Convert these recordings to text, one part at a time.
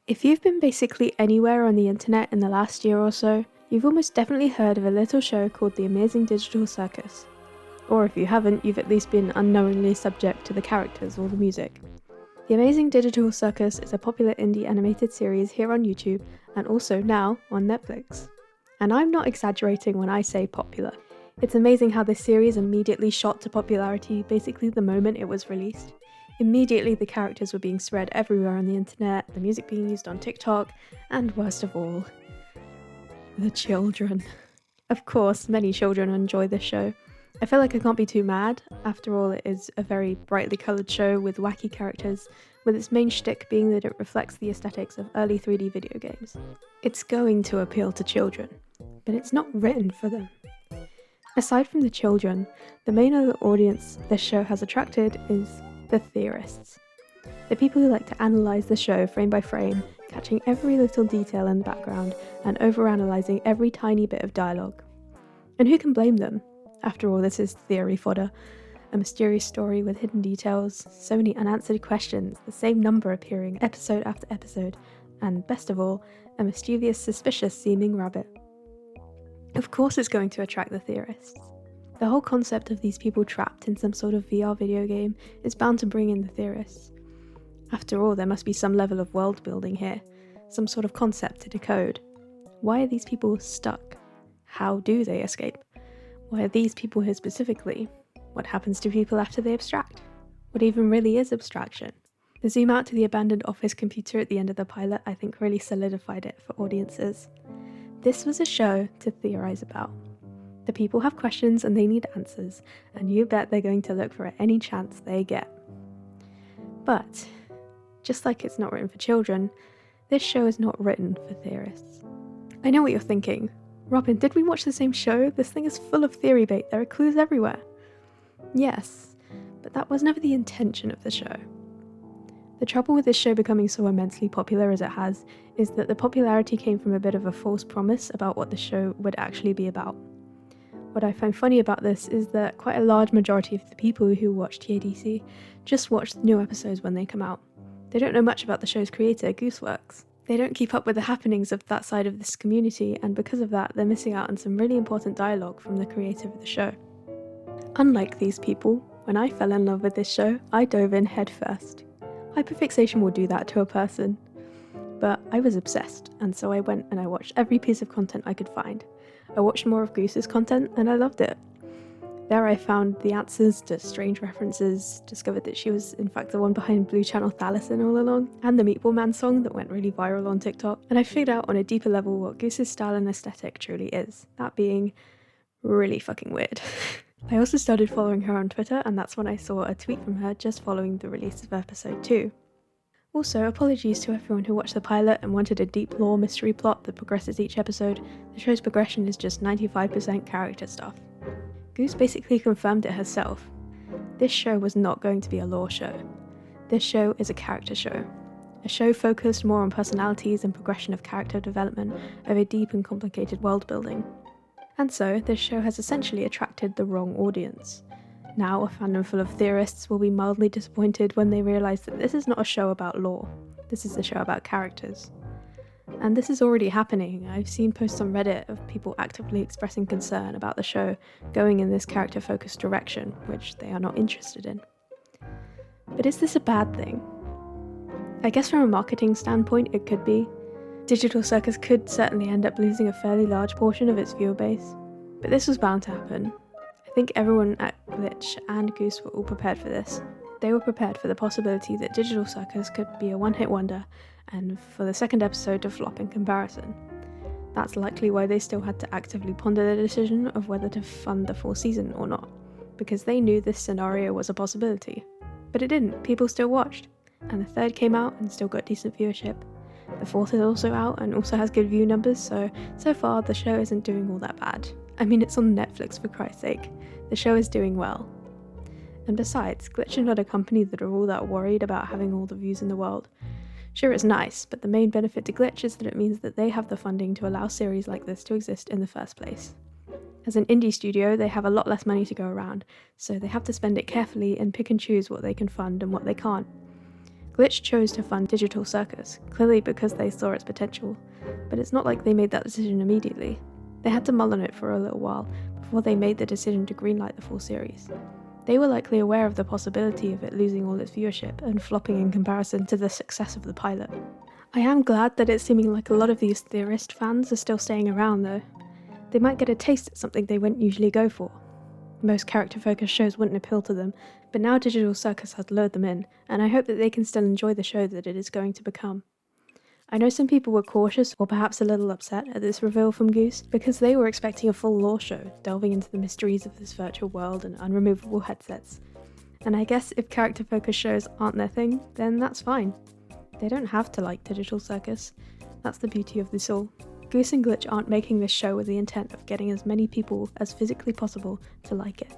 If you've been basically anywhere on the internet in the last year or so, you've almost definitely heard of a little show called the Amazing Digital Circus. Or if you haven't, you've at least been unknowingly subject to the characters or the music. The Amazing Digital Circus is a popular indie animated series here on YouTube and also now on Netflix. And I'm not exaggerating when I say popular. It's amazing how this series immediately shot to popularity basically the moment it was released. Immediately the characters were being spread everywhere on the internet, the music being used on TikTok, and worst of all, the children. Of course, many children enjoy this show. I feel like I can't be too mad. After all, it is a very brightly coloured show with wacky characters, with its main shtick being that it reflects the aesthetics of early 3D video games. It's going to appeal to children, but it's not written for them. Aside from the children, the main other audience this show has attracted is the theorists. The people who like to analyse the show frame by frame, catching every little detail in the background and overanalyzing every tiny bit of dialogue. And who can blame them? After all, this is theory fodder, a mysterious story with hidden details, so many unanswered questions, the same number appearing episode after episode, and best of all, a mischievous, suspicious-seeming rabbit. Of course it's going to attract the theorists. The whole concept of these people trapped in some sort of VR video game is bound to bring in the theorists. After all, there must be some level of world building here, some sort of concept to decode. Why are these people stuck? How do they escape? Why are these people here specifically? What happens to people after they abstract? What even really is abstraction? The zoom out to the abandoned office computer at the end of the pilot I think really solidified it for audiences. This was a show to theorize about. The people have questions and they need answers, and you bet they're going to look for any chance they get. But, just like it's not written for children, this show is not written for theorists. I know what you're thinking. Robin, did we watch the same show? This thing is full of theory bait, there are clues everywhere. Yes, but that was never the intention of the show. The trouble with this show becoming so immensely popular as it has is that the popularity came from a bit of a false promise about what the show would actually be about. What I find funny about this is that quite a large majority of the people who watch TADC just watch the new episodes when they come out. They don't know much about the show's creator, Gooseworks. They don't keep up with the happenings of that side of this community, and because of that, they're missing out on some really important dialogue from the creator of the show. Unlike these people, when I fell in love with this show, I dove in head first. Hyperfixation will do that to a person. But I was obsessed, and so I went and I watched every piece of content I could find. I watched more of Goose's content and I loved it. There I found the answers to strange references, discovered that she was in fact the one behind Blue Channel Thalison all along, and the Meatball Man song that went really viral on TikTok, and I figured out on a deeper level what Goose's style and aesthetic truly is, that being really fucking weird. I also started following her on Twitter, and that's when I saw a tweet from her just following the release of episode 2. Also, apologies to everyone who watched the pilot and wanted a deep lore mystery plot that progresses each episode. The show's progression is just 95% character stuff. Goose basically confirmed it herself. This show was not going to be a lore show. This show is a character show. A show focused more on personalities and progression of character development over deep and complicated world building. And so, this show has essentially attracted the wrong audience. Now, a fandom full of theorists will be mildly disappointed when they realise that this is not a show about lore. This is a show about characters. And this is already happening. I've seen posts on Reddit of people actively expressing concern about the show going in this character-focused direction, which they are not interested in. But is this a bad thing? I guess from a marketing standpoint, it could be. Digital Circus could certainly end up losing a fairly large portion of its viewer base. But this was bound to happen. I think everyone at Glitch and Goose were all prepared for this. They were prepared for the possibility that Digital Circus could be a one-hit wonder, and for the second episode to flop in comparison. That's likely why they still had to actively ponder the decision of whether to fund the full season or not, because they knew this scenario was a possibility. But it didn't, people still watched, and the third came out and still got decent viewership. The fourth is also out and also has good view numbers, so far the show isn't doing all that bad. I mean, it's on Netflix for Christ's sake. The show is doing well. And besides, Glitch are not a company that are all that worried about having all the views in the world. Sure, it's nice, but the main benefit to Glitch is that it means that they have the funding to allow series like this to exist in the first place. As an indie studio, they have a lot less money to go around, so they have to spend it carefully and pick and choose what they can fund and what they can't. Glitch chose to fund Digital Circus, clearly because they saw its potential, but it's not like they made that decision immediately. They had to mull on it for a little while before they made the decision to greenlight the full series. They were likely aware of the possibility of it losing all its viewership and flopping in comparison to the success of the pilot. I am glad that it's seeming like a lot of these theorist fans are still staying around though. They might get a taste at something they wouldn't usually go for. Most character-focused shows wouldn't appeal to them, but now Digital Circus has lured them in, and I hope that they can still enjoy the show that it is going to become. I know some people were cautious or perhaps a little upset at this reveal from Goose because they were expecting a full lore show, delving into the mysteries of this virtual world and unremovable headsets. And I guess if character-focused shows aren't their thing, then that's fine. They don't have to like Digital Circus. That's the beauty of this all. Goose and Glitch aren't making this show with the intent of getting as many people as physically possible to like it.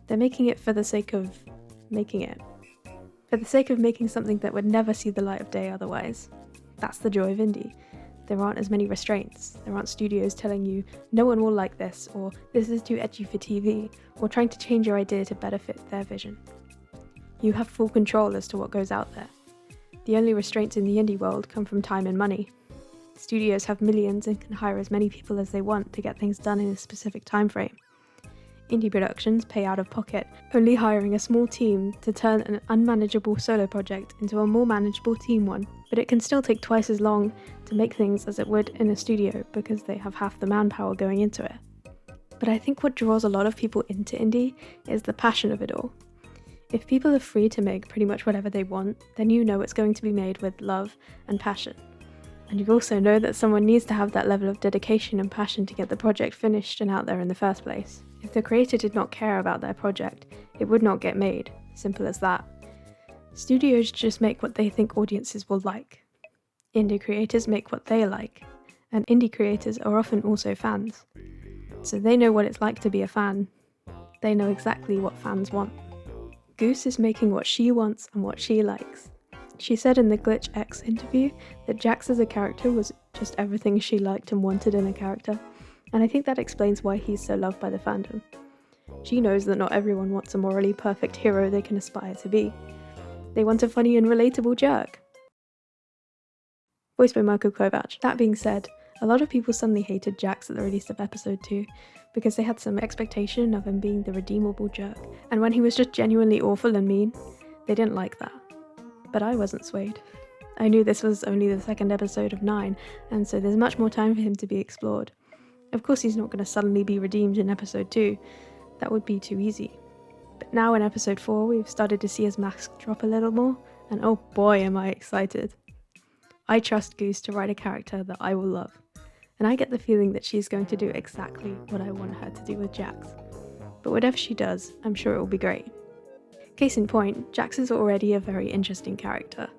They're making it for the sake of making it. For the sake of making something that would never see the light of day otherwise. That's the joy of indie. There aren't as many restraints. There aren't studios telling you, no one will like this, or this is too edgy for TV, or trying to change your idea to better fit their vision. You have full control as to what goes out there. The only restraints in the indie world come from time and money. Studios have millions and can hire as many people as they want to get things done in a specific time frame. Indie productions pay out of pocket, only hiring a small team to turn an unmanageable solo project into a more manageable team one, but it can still take twice as long to make things as it would in a studio because they have half the manpower going into it. But I think what draws a lot of people into indie is the passion of it all. If people are free to make pretty much whatever they want, then you know it's going to be made with love and passion. And you also know that someone needs to have that level of dedication and passion to get the project finished and out there in the first place. If the creator did not care about their project, it would not get made. Simple as that. Studios just make what they think audiences will like. Indie creators make what they like. And indie creators are often also fans. So they know what it's like to be a fan. They know exactly what fans want. Goose is making what she wants and what she likes. She said in the Glitch X interview that Jax as a character was just everything she liked and wanted in a character, and I think that explains why he's so loved by the fandom. She knows that not everyone wants a morally perfect hero they can aspire to be. They want a funny and relatable jerk. Voiced by Michael Kovac. That being said, a lot of people suddenly hated Jax at the release of episode 2 because they had some expectation of him being the redeemable jerk, and when he was just genuinely awful and mean, they didn't like that. But I wasn't swayed. I knew this was only the second episode of 9, and so there's much more time for him to be explored. Of course he's not going to suddenly be redeemed in episode 2, that would be too easy. But now in episode 4 we've started to see his mask drop a little more, and oh boy am I excited. I trust Goose to write a character that I will love, and I get the feeling that she's going to do exactly what I want her to do with Jax. But whatever she does, I'm sure it will be great. Case in point, Jax is already a very interesting character,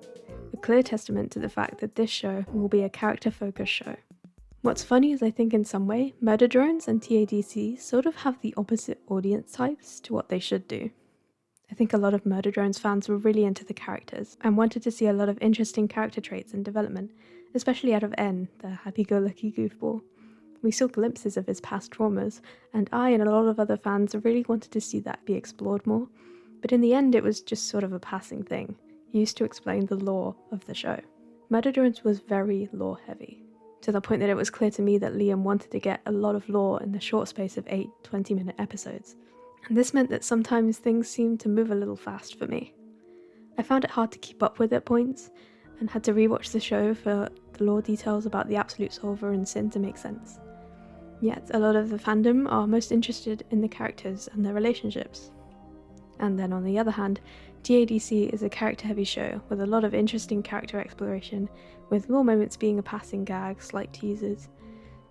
a clear testament to the fact that this show will be a character-focused show. What's funny is I think in some way, Murder Drones and TADC sort of have the opposite audience types to what they should do. I think a lot of Murder Drones fans were really into the characters and wanted to see a lot of interesting character traits and development, especially out of N, the happy-go-lucky goofball. We saw glimpses of his past traumas, and I and a lot of other fans really wanted to see that be explored more. But in the end it was just sort of a passing thing, used to explain the lore of the show. Murder Drones was very lore heavy, to the point that it was clear to me that Liam wanted to get a lot of lore in the short space of 8 20-minute episodes. And this meant that sometimes things seemed to move a little fast for me. I found it hard to keep up with at points, and had to rewatch the show for the lore details about the Absolute Solver and Sin to make sense. Yet a lot of the fandom are most interested in the characters and their relationships. And then on the other hand, TADC is a character-heavy show with a lot of interesting character exploration, with lore moments being a passing gag, slight teasers.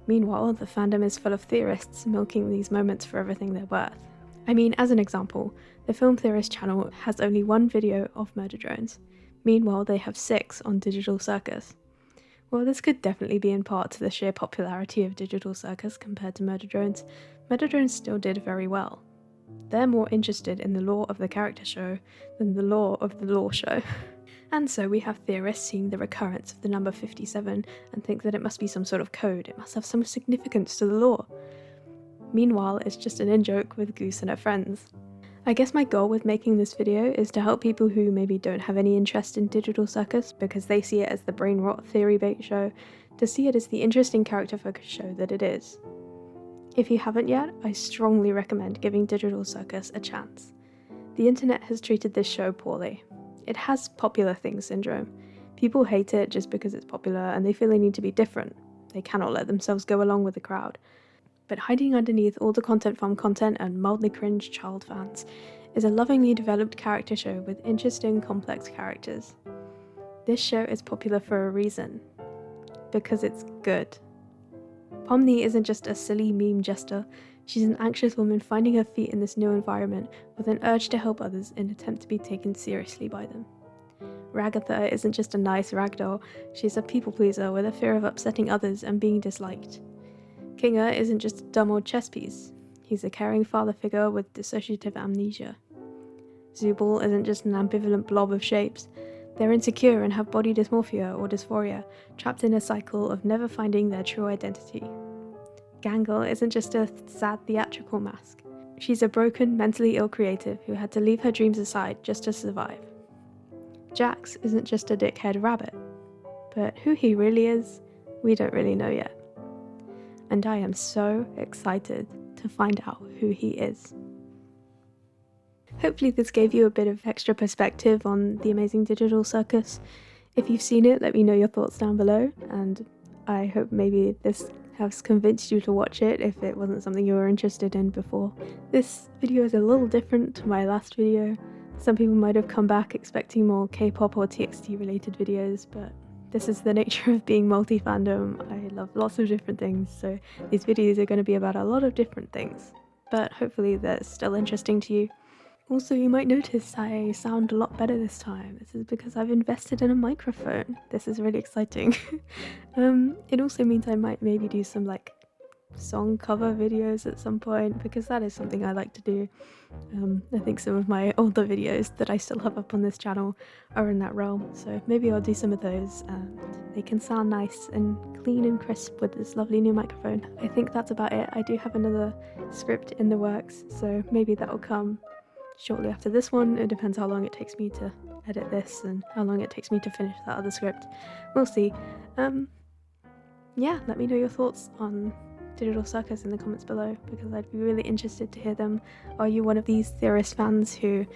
Meanwhile, the fandom is full of theorists milking these moments for everything they're worth. I mean, as an example, the Film Theorist channel has only 1 video of Murder Drones. Meanwhile, they have 6 on Digital Circus. Well, this could definitely be in part to the sheer popularity of Digital Circus compared to Murder Drones. Murder Drones still did very well. They're more interested in the lore of the character show than the lore of the lore show. And so we have theorists seeing the recurrence of the number 57 and think that it must be some sort of code, it must have some significance to the lore. Meanwhile, it's just an in-joke with Goose and her friends. I guess my goal with making this video is to help people who maybe don't have any interest in Digital Circus because they see it as the brain rot theory bait show, to see it as the interesting character focused show that it is. If you haven't yet, I strongly recommend giving Digital Circus a chance. The internet has treated this show poorly. It has popular things syndrome. People hate it just because it's popular and they feel they need to be different. They cannot let themselves go along with the crowd. But hiding underneath all the content farm content and mildly cringe child fans is a lovingly developed character show with interesting, complex characters. This show is popular for a reason. Because it's good. Pomni isn't just a silly meme jester, she's an anxious woman finding her feet in this new environment with an urge to help others in an attempt to be taken seriously by them. Ragatha isn't just a nice ragdoll, she's a people pleaser with a fear of upsetting others and being disliked. Kinga isn't just a dumb old chess piece, he's a caring father figure with dissociative amnesia. Zubul isn't just an ambivalent blob of shapes, they're insecure and have body dysmorphia or dysphoria, trapped in a cycle of never finding their true identity. Gangle isn't just a sad theatrical mask, she's a broken, mentally ill creative who had to leave her dreams aside just to survive. Jax isn't just a dickhead rabbit, but who he really is, we don't really know yet. And I am so excited to find out who he is. Hopefully this gave you a bit of extra perspective on the Amazing Digital Circus. If you've seen it, let me know your thoughts down below, and I hope maybe this has convinced you to watch it if it wasn't something you were interested in before. This video is a little different to my last video. Some people might have come back expecting more K-pop or TXT related videos, but this is the nature of being multi-fandom. I love lots of different things, so these videos are going to be about a lot of different things, but hopefully they're still interesting to you. Also, you might notice I sound a lot better this time. This is because I've invested in a microphone. This is really exciting. It also means I might maybe do some song cover videos at some point, because that is something I like to do. I think some of my older videos that I still have up on this channel are in that realm, so maybe I'll do some of those and they can sound nice and clean and crisp with this lovely new microphone. I think that's about it. I do have another script in the works, so maybe that will come shortly after this one. It depends how long it takes me to edit this and how long it takes me to finish that other script. We'll see. Yeah, let me know your thoughts on Digital Circus in the comments below, because I'd be really interested to hear them. Are you one of these theorist fans who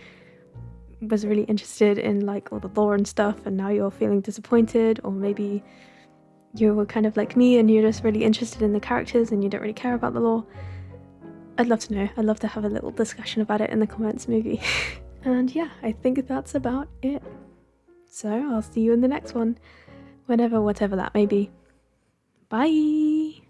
was really interested in all the lore and stuff and now you're feeling disappointed, or maybe you were kind of like me and you're just really interested in the characters and you don't really care about the lore? I'd love to know. I'd love to have a little discussion about it in the comments maybe. And yeah, I think that's about it. So I'll see you in the next one, whenever, whatever that may be. Bye!